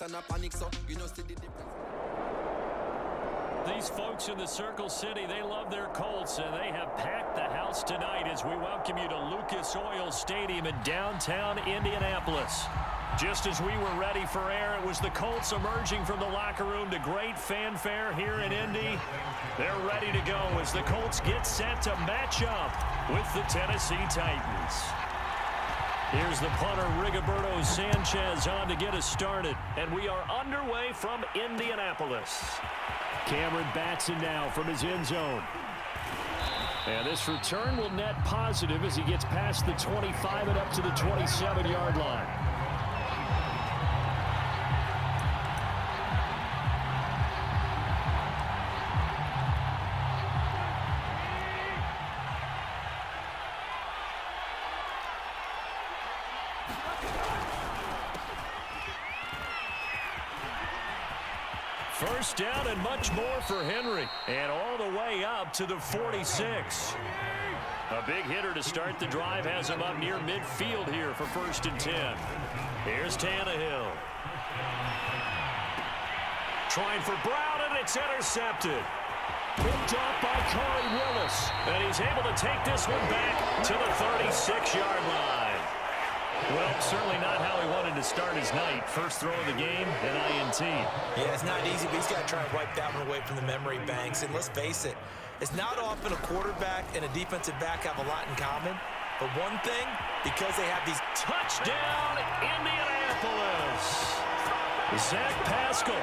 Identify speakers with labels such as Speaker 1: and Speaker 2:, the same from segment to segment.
Speaker 1: These folks in the Circle City, they love their Colts, and they have packed the house tonight as we welcome you to Lucas Oil Stadium in downtown Indianapolis. Just as we were ready for air, it was the Colts emerging from the locker room to great fanfare here in Indy. They're ready to go as the Colts get set to match up with the Tennessee Titans. Here's the punter, Rigoberto Sanchez, on to get us started. And we are underway from Indianapolis. Cameron Batson now from his end zone. And this return will net positive as he gets past the 25 and up to the 27-yard line. First down and much more for Henry. And all the way up to the 46. A big hitter to start the drive has him up near midfield here for 1st and 10. Here's Tannehill. Trying for Brown, and it's intercepted. Picked off by Corey Willis. And he's able to take this one back to the 36-yard line. Well, certainly not how he wanted to start his night. First throw of the game, an INT.
Speaker 2: Yeah, it's not easy, but he's got to try and wipe that one away from the memory banks. And let's face it, it's not often a quarterback and a defensive back have a lot in common. But one thing, because they have these...
Speaker 1: Touchdown, Indianapolis! Zach Pascal,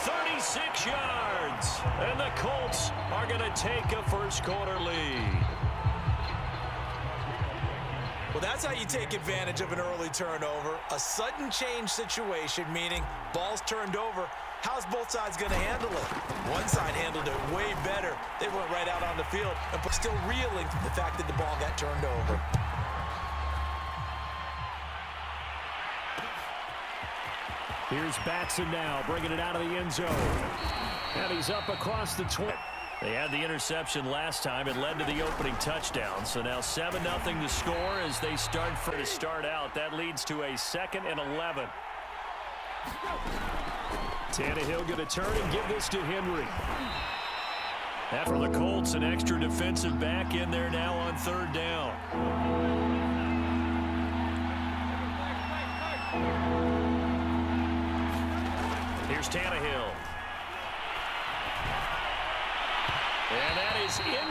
Speaker 1: 36 yards. And the Colts are going to take a first-quarter lead.
Speaker 2: Well, that's how you take advantage of an early turnover. A sudden change situation, meaning ball's turned over. How's both sides going to handle it? One side handled it way better. They went right out on the field, but still reeling from the fact that the ball got turned over.
Speaker 1: Here's Batson now, bringing it out of the end zone. And he's up across the 20. They had the interception last time. It led to the opening touchdown. So now 7-0 to score as they start to start out. That leads to a 2nd and 11. Tannehill going to turn and give this to Henry. After the Colts, an extra defensive back in there now on 3rd down. Here's Tannehill. And that is in.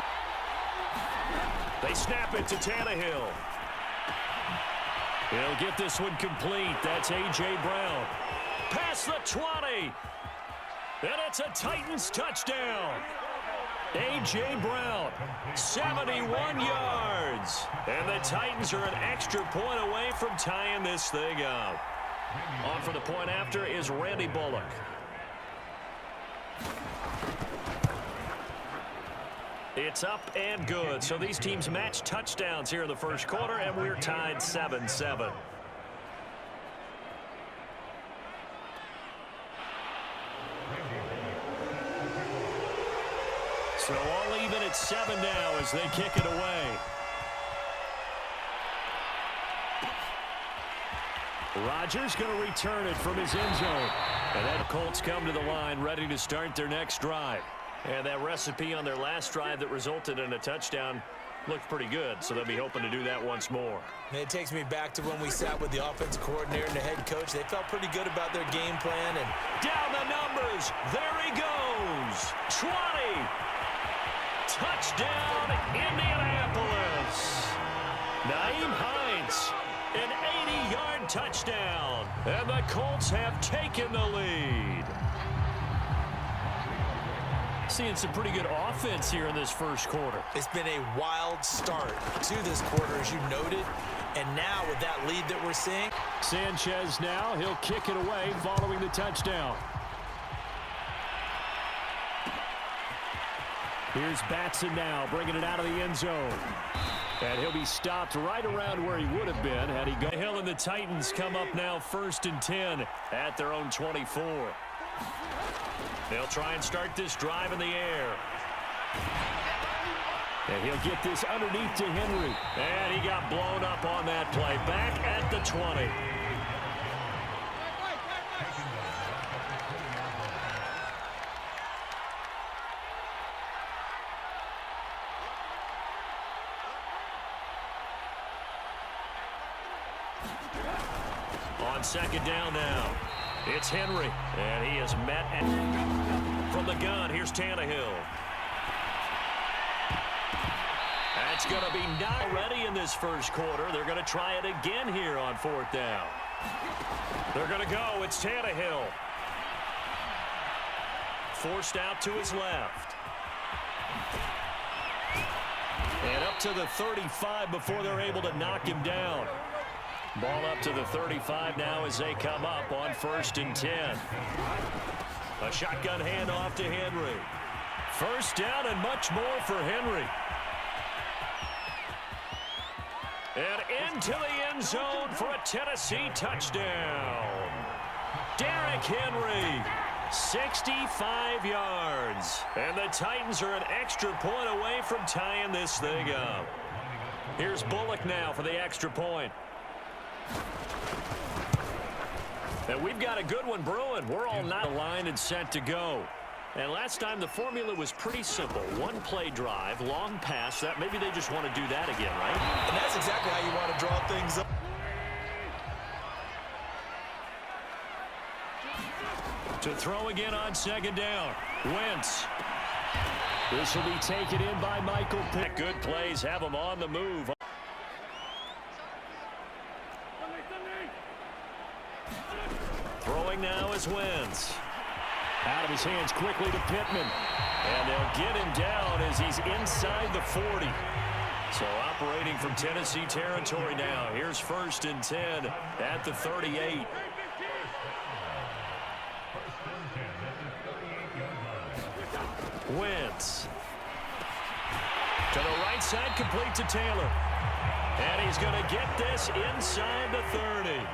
Speaker 1: They snap it to Tannehill. He'll get this one complete. That's A.J. Brown. Past the 20. And it's a Titans touchdown. A.J. Brown, 71 yards. And the Titans are an extra point away from tying this thing up. On for the point after is Randy Bullock. It's up and good. So these teams match touchdowns here in the first quarter, and we're tied 7-7. So all even at 7 now as they kick it away. Rodgers going to return it from his end zone. And then Colts come to the line ready to start their next drive. And that recipe on their last drive that resulted in a touchdown looked pretty good, so they'll be hoping to do that once more.
Speaker 2: And it takes me back to when we sat with the offensive coordinator and the head coach. They felt pretty good about their game plan. And
Speaker 1: down the numbers. There he goes. 20. Touchdown, Indianapolis. Nyheim Hines, an 80-yard touchdown. And the Colts have taken the lead. Seeing some pretty good offense here in this first quarter.
Speaker 2: It's been a wild start to this quarter, as you noted. And now with that lead that we're seeing.
Speaker 1: Sanchez now, he'll kick it away following the touchdown. Here's Batson now, bringing it out of the end zone. And he'll be stopped right around where he would have been had he gone. Hill and the Titans come up now 1st and 10 at their own 24. They'll try and start this drive in the air. And he'll get this underneath to Henry. And he got blown up on that play. Back at the 20. on second down now. It's Henry, and he is met from the gun. Here's Tannehill. That's going to be not ready in this first quarter. They're going to try it again here on fourth down. They're going to go. It's Tannehill. Forced out to his left. And up to the 35 before they're able to knock him down. Ball up to the 35 now as they come up on 1st and 10. A shotgun handoff to Henry. First down and much more for Henry. And into the end zone for a Tennessee touchdown. Derrick Henry, 65 yards. And the Titans are an extra point away from tying this thing up. Here's Bullock now for the extra point. And we've got a good one brewing. We're all not aligned and set to go. And last time the formula was pretty simple. One play drive, long pass. That maybe they just want to do that again, right?
Speaker 2: And that's exactly how you want to draw things up.
Speaker 1: To throw again on second down. Wentz. This will be taken in by Michael Pitt. Good plays have him on the move. Throwing now is Wentz. Out of his hands quickly to Pittman. And they'll get him down as he's inside the 40. So operating from Tennessee territory now. Here's 1st and 10 at the 38. Wentz. To the right side, complete to Taylor. And he's going to get this inside the 30.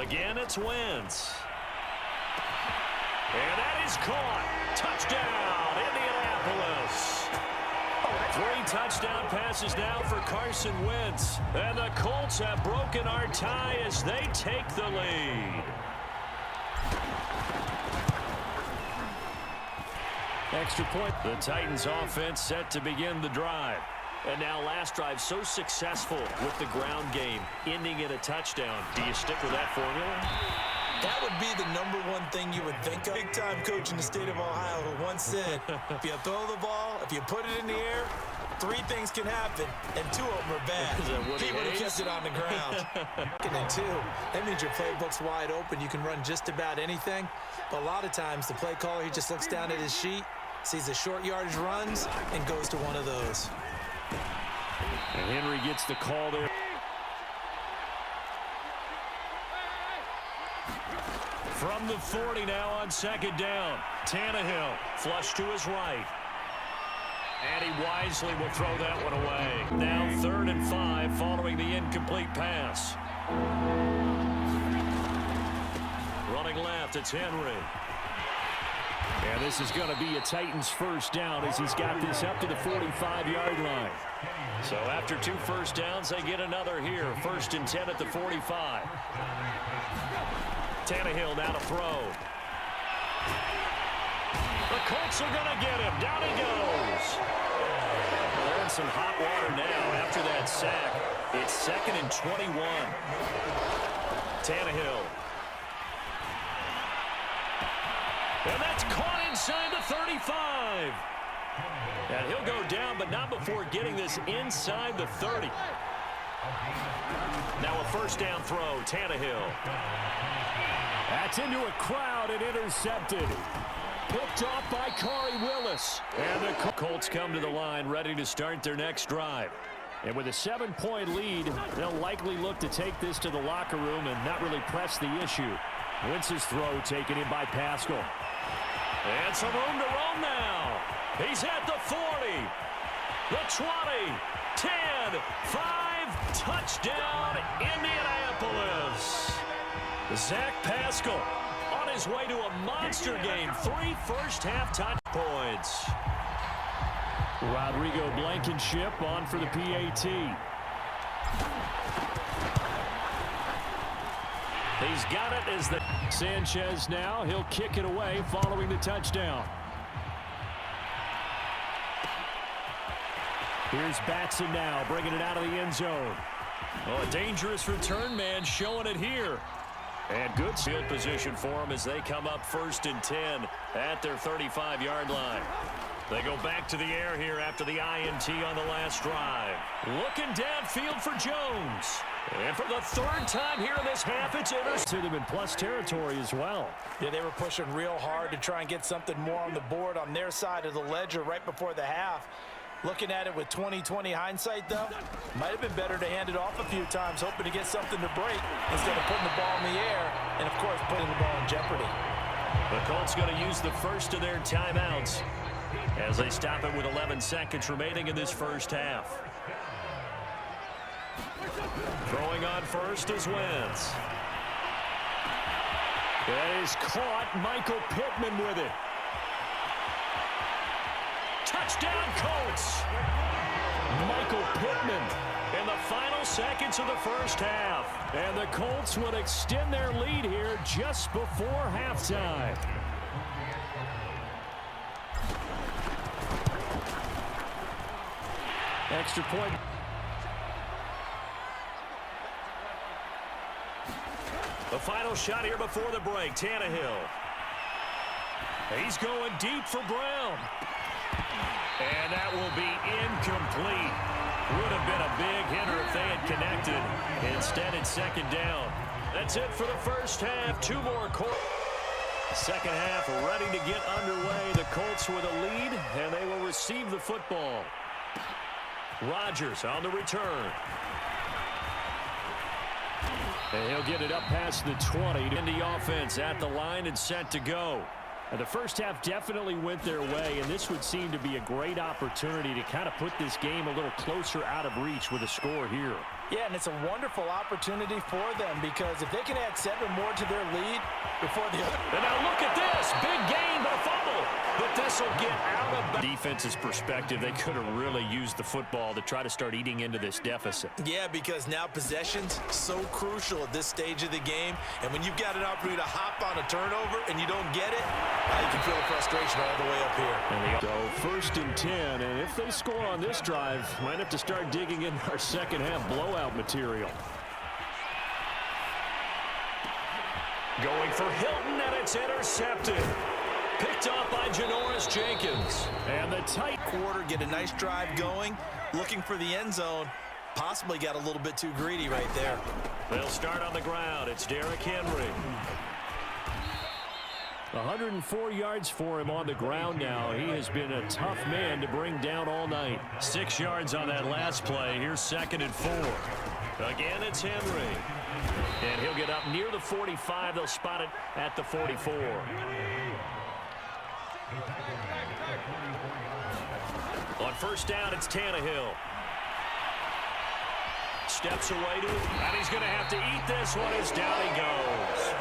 Speaker 1: Again, it's Wentz. And that is caught. Touchdown, Indianapolis. 3 touchdown passes now for Carson Wentz. And the Colts have broken our tie as they take the lead. Extra point. The Titans offense set to begin the drive. And now last drive so successful with the ground game, ending in a touchdown. Do you stick with that formula?
Speaker 2: That would be the #1 thing you would think of. Big-time coach in the state of Ohio who once said, if you throw the ball, if you put it in the air, 3 things can happen, and 2 of them are bad. He would have kept it on the ground. And then 2, that means your playbook's wide open. You can run just about anything. But a lot of times, the play caller, he just looks down at his sheet, sees the short yardage runs, and goes to one of those.
Speaker 1: And Henry gets the call there. From the 40 now on second down. Tannehill flush to his right. And he wisely will throw that one away. Now 3rd and 5 following the incomplete pass. Running left, it's Henry. And this is going to be a Titans first down as he's got this up to the 45-yard line. So after 2 first downs, they get another here. 1st and 10 at the 45. Tannehill now to throw. The Colts are going to get him. Down he goes. They're in some hot water now after that sack. It's 2nd and 21. Tannehill. And that's caught inside the 35. And he'll go down, but not before getting this inside the 30. Now a first down throw, Tannehill. That's into a crowd and intercepted. Picked off by Corey Willis. And the Colts come to the line ready to start their next drive. And with a 7-point lead, they'll likely look to take this to the locker room and not really press the issue. Wentz's throw taken in by Pascal. And some room to roam now. He's at the 40, the 20, 10, 5, touchdown, Indianapolis. Zach Pascal on his way to a monster game. 3 first-half touch points. Rodrigo Blankenship on for the PAT. He's got it as the Sanchez now. He'll kick it away following the touchdown. Here's Batson now, bringing it out of the end zone. Oh, a dangerous return man showing it here. And good field position for them as they come up 1st and 10 at their 35-yard line. They go back to the air here after the INT on the last drive. Looking downfield for Jones. And for the 3rd time here in this half, it's intercepted them in plus territory as well.
Speaker 2: Yeah, they were pushing real hard to try and get something more on the board on their side of the ledger right before the half. Looking at it with 20/20 hindsight, though, might have been better to hand it off a few times, hoping to get something to break instead of putting the ball in the air and, of course, putting the ball in jeopardy.
Speaker 1: The Colts going to use the first of their timeouts as they stop it with 11 seconds remaining in this first half. Throwing on first is Wentz. That is caught. Michael Pittman with it. Touchdown, Colts! Michael Pittman in the final seconds of the first half. And the Colts would extend their lead here just before halftime. Extra point. The final shot here before the break, Tannehill. He's going deep for Brown. And that will be incomplete. Would have been a big hitter if they had connected. Instead, it's 2nd down. That's it for the first half. 2 more quarters. Second half ready to get underway. The Colts with a lead, and they will receive the football. Rodgers on the return. And he'll get it up past the 20 in the offense at the line and set to go. And the first half definitely went their way, and this would seem to be a great opportunity to kind of put this game a little closer out of reach with a score here.
Speaker 2: Yeah, and it's a wonderful opportunity for them because if they can add 7 more to their lead before the other.
Speaker 1: And now look at this. Big gain, but a fumble. But this will get out of defense's perspective. They could have really used the football to try to start eating into this deficit.
Speaker 2: Yeah, because now possession's so crucial at this stage of the game. And when you've got an opportunity to hop on a turnover and you don't get it, you can feel the frustration all the way up here.
Speaker 1: And they go 1st and 10. And if they score on this drive, might have to start digging in our second half blowout material. Going for Hilton, and it's intercepted. Picked off by Janoris Jenkins. And the tight
Speaker 2: quarter, get a nice drive going. Looking for the end zone. Possibly got a little bit too greedy right there.
Speaker 1: They'll start on the ground. It's Derrick Henry. 104 yards for him on the ground now. He has been a tough man to bring down all night. 6 yards on that last play. Here's 2nd and 4. Again, it's Henry. And he'll get up near the 45. They'll spot it at the 44. On 1st down, it's Tannehill. Steps away to it, and he's going to have to eat this one as down he goes.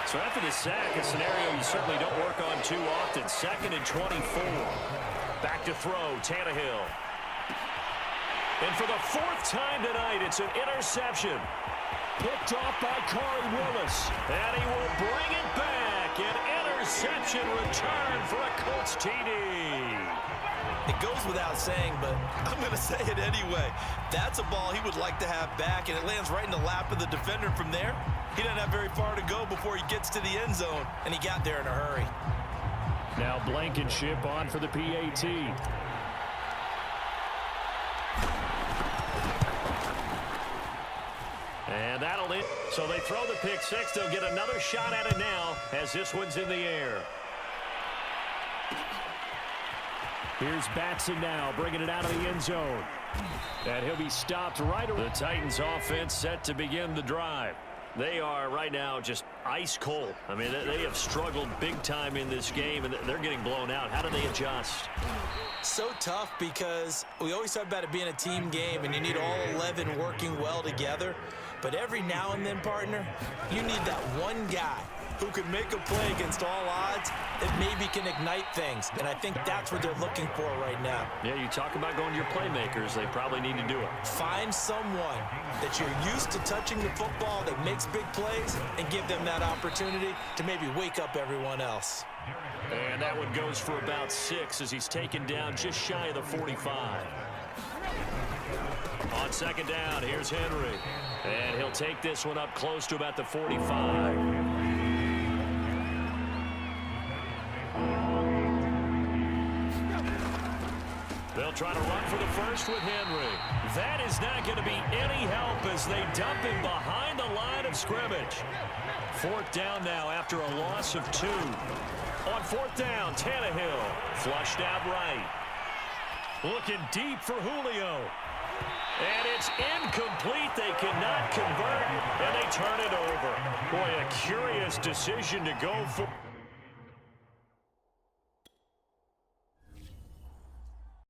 Speaker 1: So after the sack, a scenario you certainly don't work on too often. 2nd and 24. Back to throw, Tannehill. And for the 4th time tonight, it's an interception. Picked off by Corey Willis. And he will bring it back. An interception return for a Colts TD.
Speaker 2: It goes without saying, but I'm going to say it anyway. That's a ball he would like to have back, and it lands right in the lap of the defender from there. He doesn't have very far to go before he gets to the end zone, and he got there in a hurry.
Speaker 1: Now Blankenship on for the PAT. And that'll hit. So they throw the pick 6. They'll get another shot at it now as this one's in the air. Here's Batson now, bringing it out of the end zone. And he'll be stopped right away. The Titans offense set to begin the drive. They are right now just ice cold. I mean, they have struggled big time in this game, and they're getting blown out. How do they adjust?
Speaker 2: So tough because we always talk about it being a team game, and you need all 11 working well together. But every now and then, partner, you need that one guy who can make a play against all odds that maybe can ignite things. And I think that's what they're looking for right now.
Speaker 1: Yeah, you talk about going to your playmakers. They probably need to do it.
Speaker 2: Find someone that you're used to touching the football that makes big plays and give them that opportunity to maybe wake up everyone else.
Speaker 1: And that one goes for about 6 as he's taken down just shy of the 45. On second down, here's Henry. And he'll take this one up close to about the 45. They'll try to run for the first with Henry. That is not going to be any help as they dump him behind the line of scrimmage. Fourth down now after a loss of 2. On fourth down, Tannehill flushed out right. Looking deep for Julio. And it's incomplete. They cannot convert, and they turn it over. Boy, a curious decision to go for.